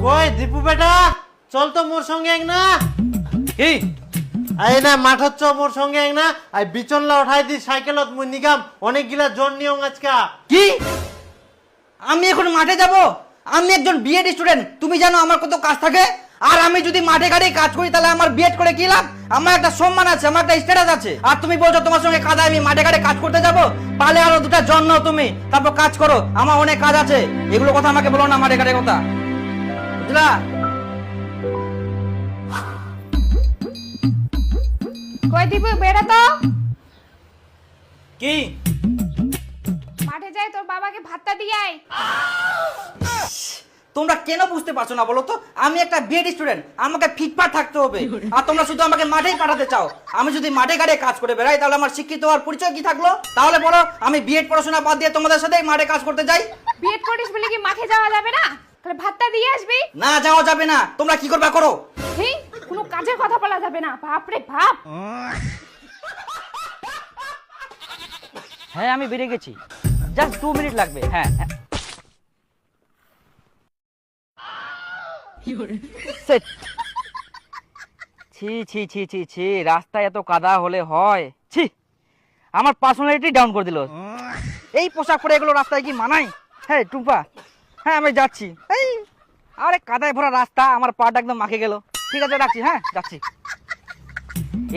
কই দীপু বেটা চল তো মোর সঙ্গে এক না কি এই না মাঠত চ মোর সঙ্গে এক না আই বিচনলা উঠাই দি সাইকেলত মুই নিগাম অনেকগুলা জন নিয়ং আজকা কি আমি এখন মাঠে যাব? আমি একজন বিএড স্টুডেন্ট, তুমি জানো আমার কত কাজ থাকে। আর আমি যদি মাঠে ঘাটে কাজ করি তাহলে আমার বিএড করে কি লাভ? আমার একটা সম্মান আছে, আমার একটা স্ট্যাটাস আছে। আর তুমি বলছো তোমার সঙ্গে কাদায় আমি মাঠে ঘাটে কাজ করতে যাব? পালে আরো দুটা জন নাও তুমি, তারপর কাজ করো। আমার অনেক কাজ আছে, এগুলো কথা আমাকে বলো না মাঠে ঘাটে কথা, বুঝলা? কই দীপু বেড়া তো কি মাঠে যাই তোর বাবাকে ভাতটা দিয়ে আয়। তোমরা কেন বুঝতে পারছো না বলো তো? আমি একটা বিএড স্টুডেন্ট, আমাকে ফিটফাট থাকতে হবে। আর তোমরা শুধু আমাকে মাঠেই পাঠাতে চাও। আমি যদি মাঠে ঘাটে কাজ করে বেড়াই তাহলে আমার শিক্ষিত হওয়ার পরিচয় কি থাকলো? তাহলে বলো আমি বিএড পড়াশোনা বাদ দিয়ে তোমাদের সাথে মাঠে কাজ করতে যাই? বিএড করিস বলে কি মাঠে যাওয়া যাবে না? তাহলে ভাতটা দিয়ে আসবি। না, যাওয়া যাবে না। তোমরা কি করবা করো। হেই, কোনো কাজের কথা বলা যাবে না। বাপ রে বাপ। হ্যাঁ আমি বেরিয়ে গেছি, জাস্ট 2 মিনিট লাগবে। হ্যাঁ সেট। ছি ছি ছি ছি ছি, রাস্তায় এত কাদা হলে হয়? ছি, আমার পার্সোনালিটি ডাউন করে দিল। এই পোশাক পরে এগুলো রাস্তায় কি মানায়? হ্যাঁ টুম্পা, হ্যাঁ আমি যাচ্ছি। এই আরে কাদায় ভরা রাস্তা, আমার পাটা একদম মাখে গেল। ঠিক আছে রাখছি, হ্যাঁ যাচ্ছি।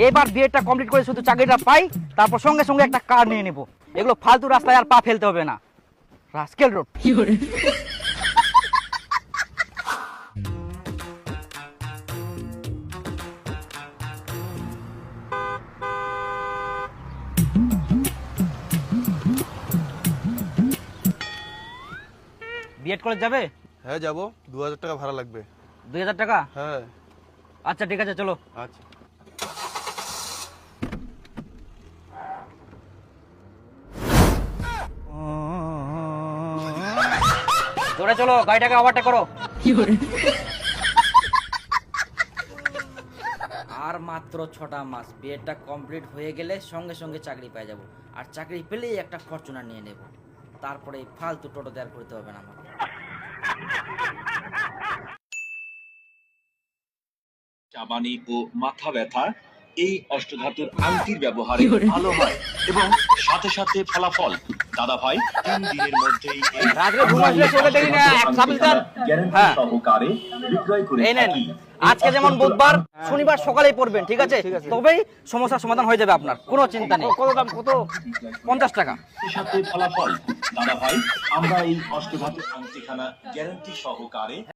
এবার বিয়েটা কমপ্লিট করে শুধু চাকরিটা পাই, তারপর সঙ্গে সঙ্গে একটা কার নিয়ে নেব। এগুলো ফালতু রাস্তায় আর পা ফেলতে হবে না। Rascal road. বিএড কলেজ যাবে? হ্যাঁ যাবো, 2000 টাকা ভাড়া লাগবে। 2000 টাকা? হ্যাঁ আচ্ছা ঠিক আছে, চলো। আচ্ছা। জোরে চলো, গাড়িটাকে ওভারটেক করো। আর মাত্র 6টা মাস, বিএডটা কমপ্লিট হয়ে গেলে সঙ্গে সঙ্গে চাকরি পেয়ে যাব। আর চাকরি পেলেই একটা ফরচুনার নিয়ে নেব। তারপরে এই ফালতু টোটো দেয়ার করতে হবে না আমাকে। চাবানি ও মাথা ব্যথা এই অষ্টধাতুর আংটির ব্যবহারে ভালো হয় এবং সাথে সাথে ফলাফল। দাদা ভাই 3 দিনের মধ্যেই রাত্রে ঘুম আসলে চলে দেরি না, এক সাবিল দান। হ্যাঁ সহকারে বিক্রয় করে এই নেন। থাকি। আজকে যেমন বুধবার, শনিবার সকালেই পড়বেন, ঠিক আছে? তবেই সমস্যার সমাধান হয়ে যাবে আপনার, কোনো চিন্তা নেই। কত দাম? কত? 50 টাকা। সাথে ফলাফল। দাদা ভাই আমরা এই অষ্টধাতুর আংটিখানা গ্যারান্টি সহকারে